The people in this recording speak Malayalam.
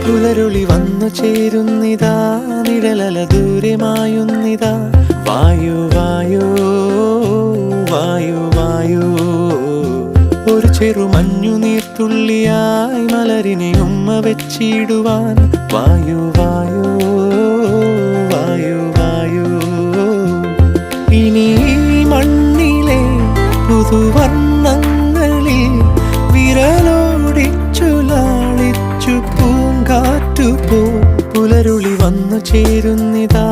പുലരുളി വന്നു ചേരുന്നിതാ, നിഴലല ദൂരെ മായുന്നിതാ. വായു വായു വായു വായു, ഒരു ചെറു മഞ്ഞുനീർത്തുള്ളിയായി മലരിനെ ഉമ്മ വെച്ചിടുവാൻ. വായു വായു വായു വായു, ഇനി മണ്ണിലെ പുതുവർണ്ണങ്ങളിൽ വിരലോടിച്ചു ലാളിച്ചു പൂങ്കാറ്റുപോ. പുലരുളി വന്നു ചേരുന്നിതാ,